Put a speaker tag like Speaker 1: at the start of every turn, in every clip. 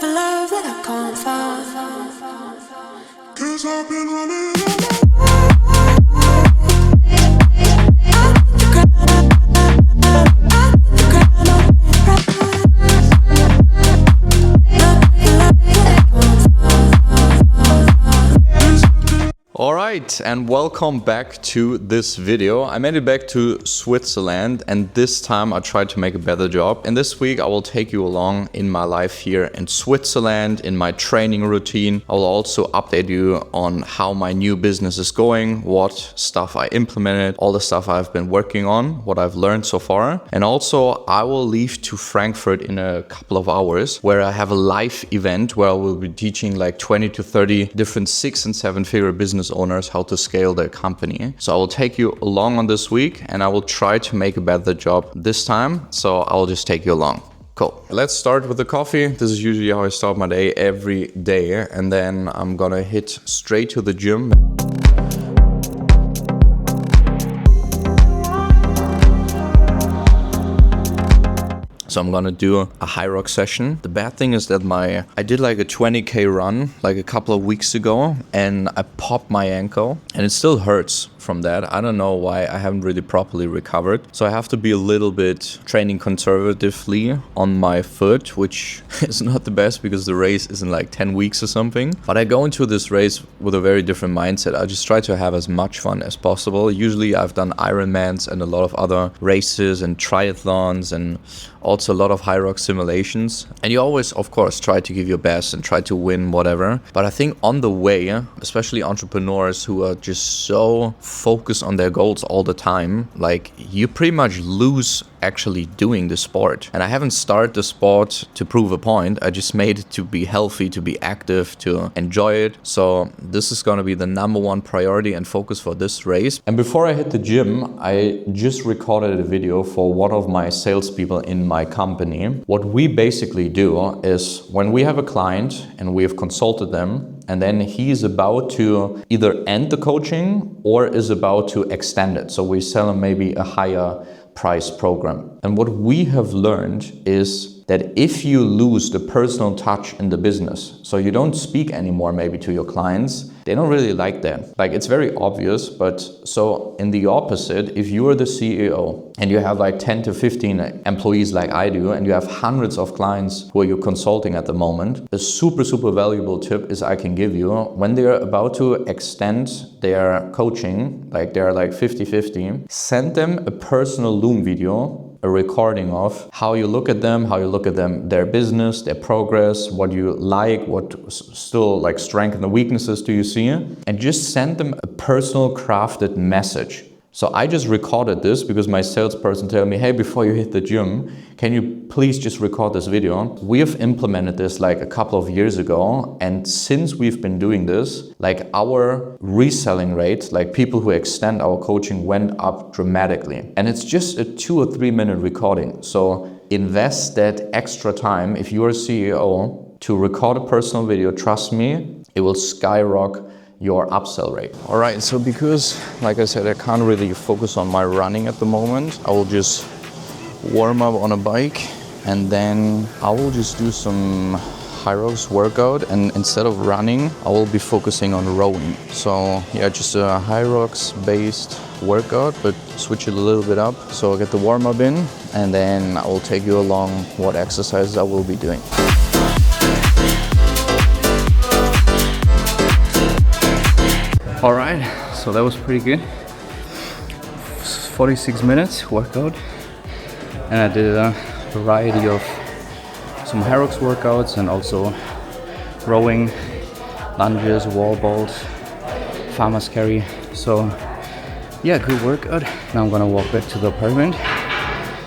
Speaker 1: for love that I can't find. 'Cause I've been running
Speaker 2: Alright, and welcome back to this video. I made it back to Switzerland, and this time I tried to make a better job. And this week I will take you along in my life here in Switzerland, in my training routine. I will also update you on how my new business is going, what stuff I implemented, all the stuff I've been working on, what I've learned so far. And also I will leave to Frankfurt in a couple of hours, where I have a live event where I will be teaching like 20 to 30 different 6- and 7-figure business owners how to scale their company. So I will take you along on this week, and I will try to make a better job this time. So I'll just take you along. Cool. Let's start with the coffee. This is usually how I start my day every day. And then I'm gonna hit straight to the gym. So I'm gonna do a high rock session. The bad thing is that I did like a 20K run like a couple of weeks ago, and I popped my ankle, and it still hurts from that. I don't know why. I haven't really properly recovered. So I have to be a little bit training conservatively on my foot, which is not the best because the race is in like 10 weeks or something. But I go into this race with a very different mindset. I just try to have as much fun as possible. Usually I've done Ironmans and a lot of other races and triathlons and also a lot of high rock simulations. And you always, of course, try to give your best and try to win whatever. But I think on the way, especially entrepreneurs who are just so focused on their goals all the time, like you pretty much lose actually doing the sport. And I haven't started the sport to prove a point. I just made it to be healthy, to be active, to enjoy it. So this is going to be the #1 priority and focus for this race. And before I hit the gym, I just recorded a video for one of my salespeople in my company. What we basically do is when we have a client and we have consulted them, and then he is about to either end the coaching or is about to extend it. So we sell him maybe a higher price program. And what we have learned is that if you lose the personal touch in the business, so you don't speak anymore maybe to your clients, they don't really like that. Like it's very obvious, but so in the opposite, if you are the CEO and you have like 10 to 15 employees like I do, and you have hundreds of clients who are you consulting at the moment, a super valuable tip is I can give you when they're about to extend their coaching, like they're like 50-50, send them a personal Loom video, a recording of how you look at them, their business, their progress, what you like, what still like strengths and weaknesses do you see, and just send them a personal crafted message. So I just recorded this because my salesperson told me, hey, before you hit the gym, can you please just record this video? We have implemented this like a couple of years ago. And since we've been doing this, like our reselling rate, like people who extend our coaching went up dramatically. And it's just a 2 or 3 minute recording. So invest that extra time. If you're a CEO to record a personal video, trust me, it will skyrocket your upsell rate. All right, so because, like I said, I can't really focus on my running at the moment, I will just warm up on a bike, and then I will just do some high rocks workout, and instead of running, I will be focusing on rowing. So yeah, just a high rocks based workout, but switch it a little bit up. So I'll get the warm up in, and then I will take you along what exercises I will be doing. All right, so that was pretty good. 46 minutes workout, and I did a variety of some high rocks workouts and also rowing, lunges, wall balls, farmer's carry. So yeah, good workout. Now I'm gonna walk back to the apartment,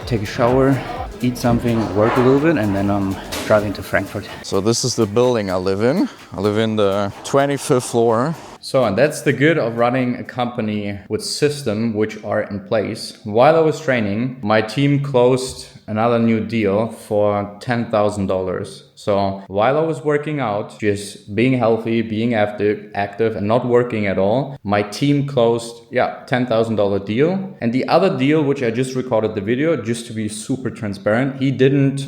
Speaker 2: take a shower, eat something, work a little bit, and then I'm driving to Frankfurt. So this is the building I live in. I live in the 25th floor. So, and that's the good of running a company with systems which are in place. While I was training, my team closed another new deal for $10,000. So while I was working out, just being healthy, being active and not working at all, my team closed, $10,000 deal. And the other deal, which I just recorded the video, just to be super transparent, he didn't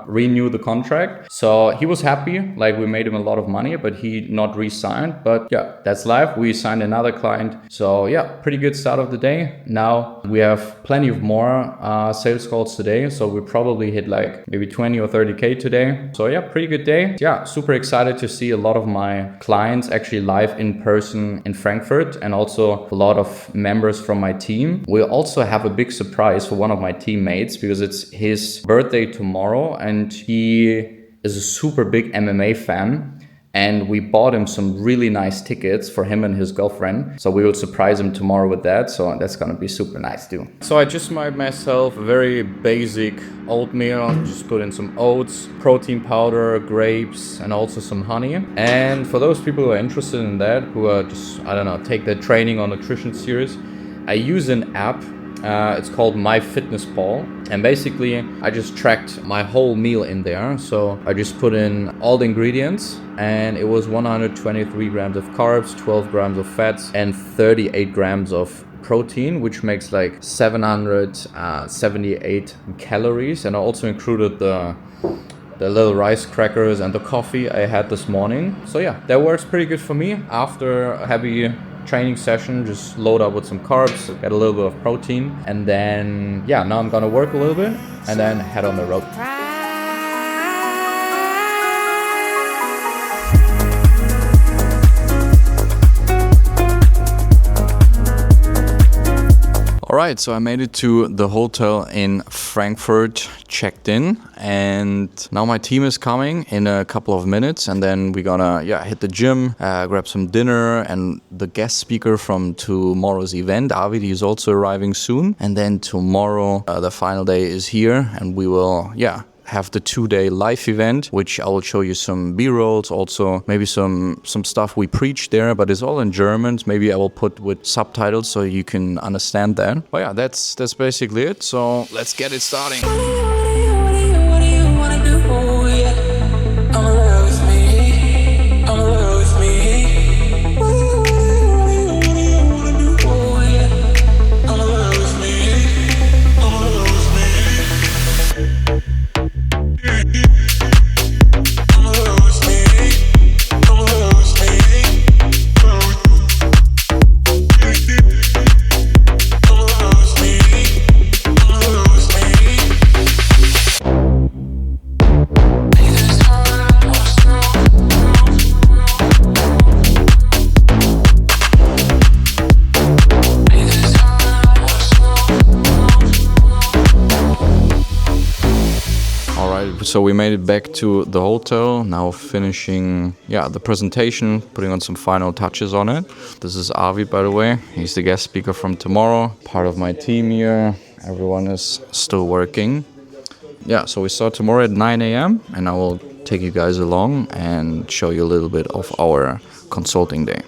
Speaker 2: renew the contract. So he was happy, like we made him a lot of money, but he not re-signed. But yeah, that's life. We signed another client. So yeah, pretty good start of the day. Now we have plenty of more sales calls today. So we probably hit like maybe 20 or 30K today. So yeah, pretty good day. Yeah, super excited to see a lot of my clients actually live in person in Frankfurt, and also a lot of members from my team. We also have a big surprise for one of my teammates because it's his birthday tomorrow and he is a super big MMA fan. And we bought him some really nice tickets for him and his girlfriend. So we will surprise him tomorrow with that. So that's gonna be super nice too. So I just made myself a very basic oatmeal. Just put in some oats, protein powder, grapes, and also some honey. And for those people who are interested in that, who are just, I don't know, take their training or nutrition serious, I use an app. It's called MyFitnessPal, and basically I just tracked my whole meal in there. So I just put in all the ingredients, and it was 123 grams of carbs, 12 grams of fats, and 38 grams of protein, which makes like 778 calories. And I also included the little rice crackers and the coffee I had this morning. So yeah, that works pretty good for me. After a heavy training session, just load up with some carbs, get a little bit of protein, and then now I'm gonna work a little bit and then head on the road. Alright, so I made it to the hotel in Frankfurt, checked in, and now my team is coming in a couple of minutes, and then we're gonna hit the gym, grab some dinner, and the guest speaker from tomorrow's event, Arvid, is also arriving soon. And then tomorrow, the final day is here, and we will, have the 2-day live event, which I will show you some B-rolls, also maybe some stuff we preach there, but it's all in German. Maybe I will put with subtitles so you can understand that. But yeah, that's basically it. So let's get it starting. So we made it back to the hotel, now finishing the presentation, putting on some final touches on it. This is Arvid, by the way. He's the guest speaker from tomorrow, part of my team here. Everyone is still working. So we start tomorrow at 9 a.m. and I will take you guys along and show you a little bit of our consulting day.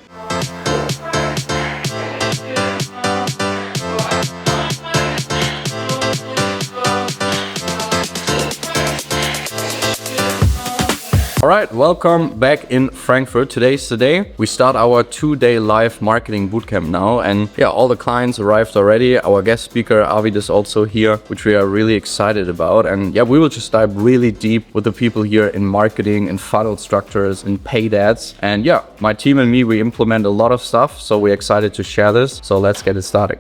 Speaker 2: Alright, welcome back in Frankfurt. Today's the day. We start our 2-day live marketing bootcamp now, and all the clients arrived already. Our guest speaker Arvid is also here, which we are really excited about. And we will just dive really deep with the people here in marketing, in funnel structures, in paid ads. And my team and me, we implement a lot of stuff, so we're excited to share this. So let's get it started.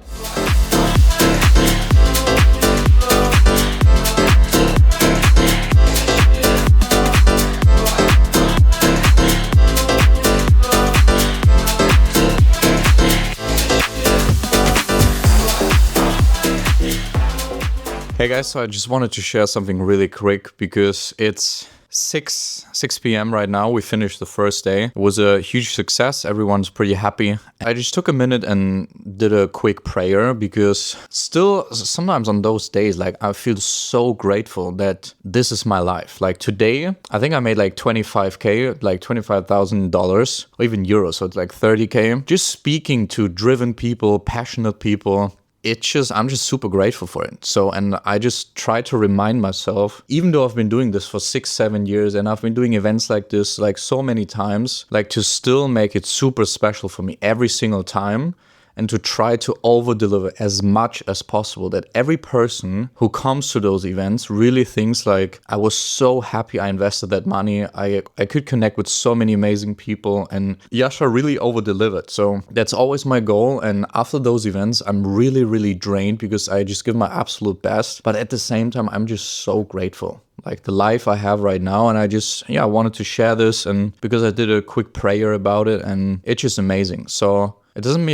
Speaker 2: Hey guys, so I just wanted to share something really quick because it's 6 p.m. right now. We finished the first day. It was a huge success. Everyone's pretty happy. I just took a minute and did a quick prayer because still sometimes on those days, like I feel so grateful that this is my life. Like today, I think I made like 25K, like $25,000 or even euros. So it's like 30K. Just speaking to driven people, passionate people I'm just super grateful for it. So, and I just try to remind myself, even though I've been doing this for 6-7 years and I've been doing events like this like so many times, like to still make it super special for me every single time, and to try to over-deliver as much as possible, that every person who comes to those events really thinks like, I was so happy I invested that money. I could connect with so many amazing people, and Yasha really over-delivered. So that's always my goal. And after those events, I'm really, really drained because I just give my absolute best. But at the same time, I'm just so grateful. Like the life I have right now, and I wanted to share this, and because I did a quick prayer about it, and it's just amazing. So it doesn't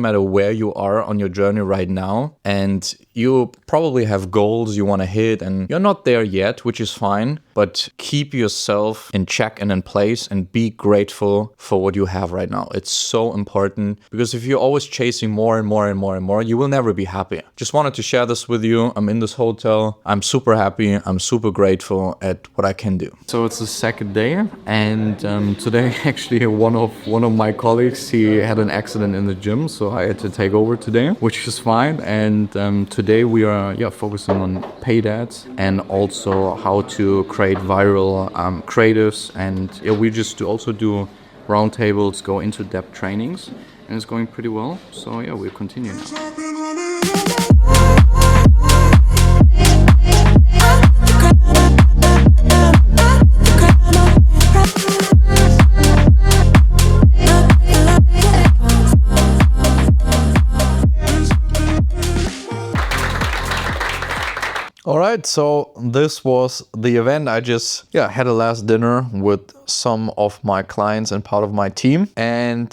Speaker 2: matter where you are on your journey right now, and you probably have goals you want to hit, and you're not there yet, which is fine, but keep yourself in check and in place and be grateful for what you have right now. It's so important, because if you're always chasing more and more and more and more, you will never be happy. Just wanted to share this with you. I'm in this hotel. I'm super happy. I'm super grateful at what I can do. So it's the second day, and today actually one of my colleagues, he had an accident in the gym, so I had to take over today, which is fine. And today we are focusing on paid ads and also how to create viral creatives, and we just also do roundtables, go into depth trainings, and it's going pretty well. So we'll continue now. All right, so this was the event. I just had a last dinner with some of my clients and part of my team, and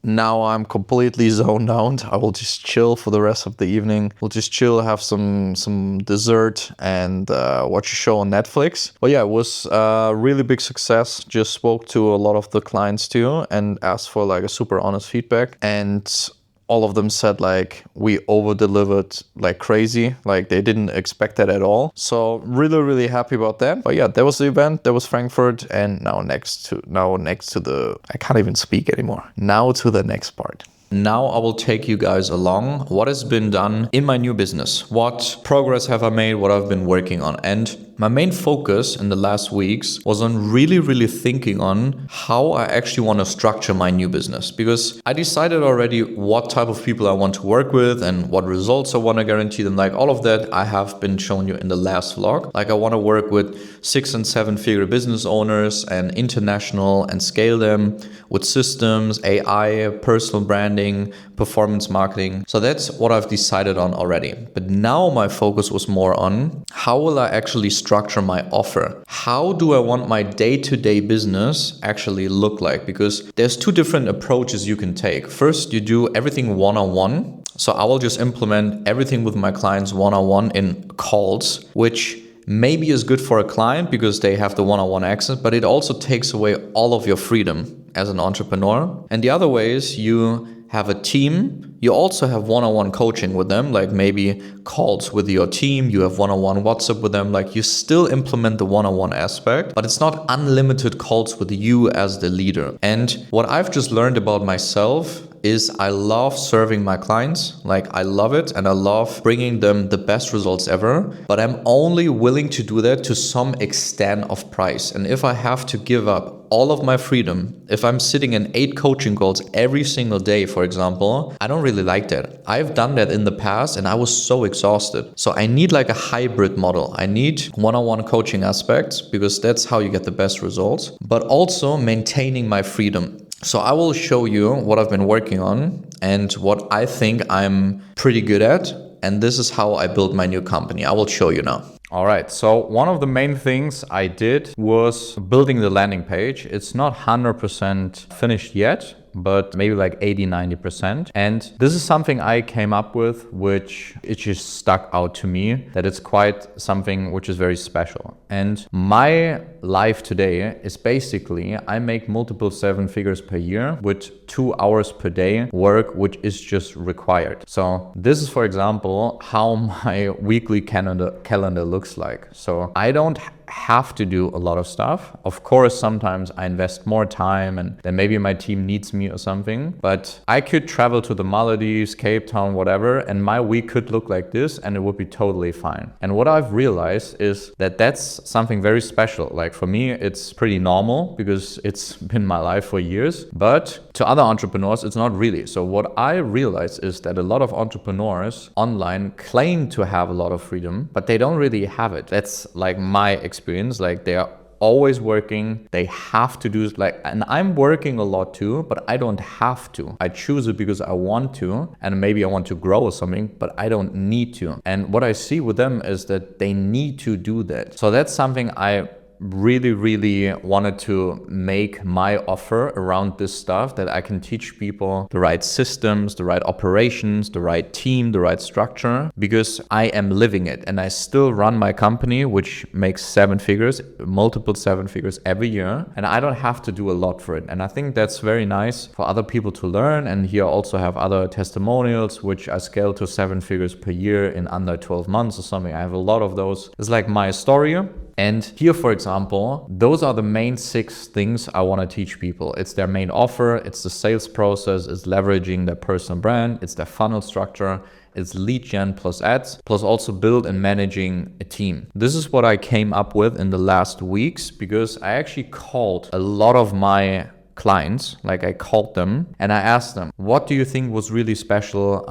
Speaker 2: now I'm completely zoned out. I will just chill for the rest of the evening. We'll just chill, have some dessert, and watch a show on Netflix. But it was a really big success. Just spoke to a lot of the clients too and asked for like a super honest feedback, and all of them said like we over-delivered like crazy, like they didn't expect that at all. So really, really happy about that. But that was the event. That was Frankfurt, and now next to the, I can't even speak anymore. Now to the next part. Now I will take you guys along what has been done in my new business. What progress have I made, what I've been working on. And my main focus in the last weeks was on really, really thinking on how I actually want to structure my new business, because I decided already what type of people I want to work with and what results I want to guarantee them. Like all of that I have been showing you in the last vlog. Like I want to work with 6- and 7-figure business owners and international and scale them with systems, AI, personal branding, performance marketing. So that's what I've decided on already. But now my focus was more on how will I actually structure my offer? How do I want my day-to-day business actually look like? Because there's 2 different approaches you can take. First, you do everything one-on-one. So I will just implement everything with my clients one-on-one in calls, which maybe is good for a client because they have the one-on-one access, but it also takes away all of your freedom as an entrepreneur. And the other way is you have a team. You also have one-on-one coaching with them, like maybe calls with your team. You have one-on-one WhatsApp with them. Like you still implement the one-on-one aspect, but it's not unlimited calls with you as the leader. And what I've just learned about myself is I love serving my clients. Like I love it, and I love bringing them the best results ever, but I'm only willing to do that to some extent of price. And if I have to give up all of my freedom, if I'm sitting in 8 coaching calls every single day, for example, I don't really like that. I've done that in the past and I was so exhausted. So I need like a hybrid model. I need one-on-one coaching aspects because that's how you get the best results, but also maintaining my freedom. So I will show you what I've been working on and what I think I'm pretty good at. And this is how I built my new company. I will show you now. All right, so one of the main things I did was building the landing page. It's not 100% finished yet, but maybe like 80-90%. And this is something I came up with, which it just stuck out to me, that it's quite something which is very special. And my life today is basically, I make multiple 7 figures per year with 2 hours per day work, which is just required. So this is, for example, how my weekly calendar looks like. So I don't have to do a lot of stuff. Of course, sometimes I invest more time and then maybe my team needs me or something, but I could travel to the Maldives, Cape Town, whatever, and my week could look like this and it would be totally fine. And what I've realized is that that's something very special. Like for me, it's pretty normal because it's been my life for years, but to other entrepreneurs, it's not really. So what I realize is that a lot of entrepreneurs online claim to have a lot of freedom, but they don't really have it. That's like my experience. Like they are always working, they have to do like, and I'm working a lot too, but I don't have to. I choose it because I want to, and maybe I want to grow or something, but I don't need to. And what I see with them is that they need to do that. So that's something I really wanted to make my offer around this stuff, that I can teach people the right systems, the right operations, the right team, the right structure, because I am living it and I still run my company, which makes 7 figures, multiple 7 figures every year, and I don't have to do a lot for it. And I think that's very nice for other people to learn. And here I also have other testimonials which I scaled to 7 figures per year in under 12 months or something. I have a lot of those. It's like my story. And here, for example, those are the main 6 things I want to teach people. It's their main offer, it's the sales process, it's leveraging their personal brand, it's their funnel structure, it's lead gen plus ads, plus also build and managing a team. This is what I came up with in the last weeks, because I actually called a lot of my clients, like I called them and I asked them, what do you think was really special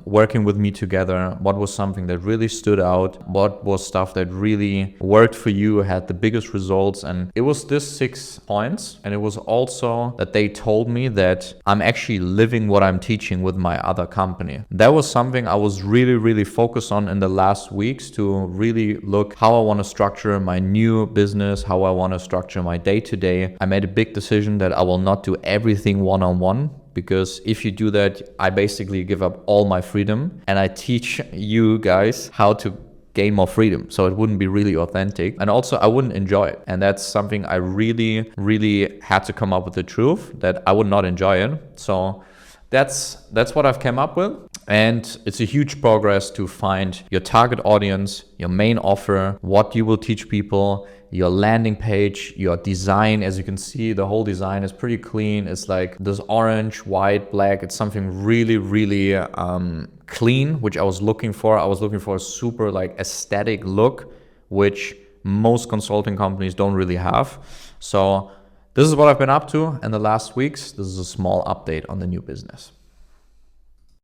Speaker 2: working with me together? What was something that really stood out? What was stuff that really worked for you, had the biggest results? And it was this 6 points. And it was also that they told me that I'm actually living what I'm teaching with my other company. That was something I was really focused on in the last weeks, to really look how I want to structure my new business, how I want to structure my day-to-day. I made a big decision that I will not do everything one-on-one, because if you do that, I basically give up all my freedom and I teach you guys how to gain more freedom. So it wouldn't be really authentic, and also I wouldn't enjoy it. And that's something I really had to come up with the truth, that I would not enjoy it. So that's what I've come up with. And it's a huge progress to find your target audience, your main offer, what you will teach people, your landing page, your design. As you can see, the whole design is pretty clean. It's like this orange, white, black. It's something really clean, which I was looking for. I was looking for a super like aesthetic look, which most consulting companies don't really have. So this is what I've been up to in the last weeks. This is a small update on the new business.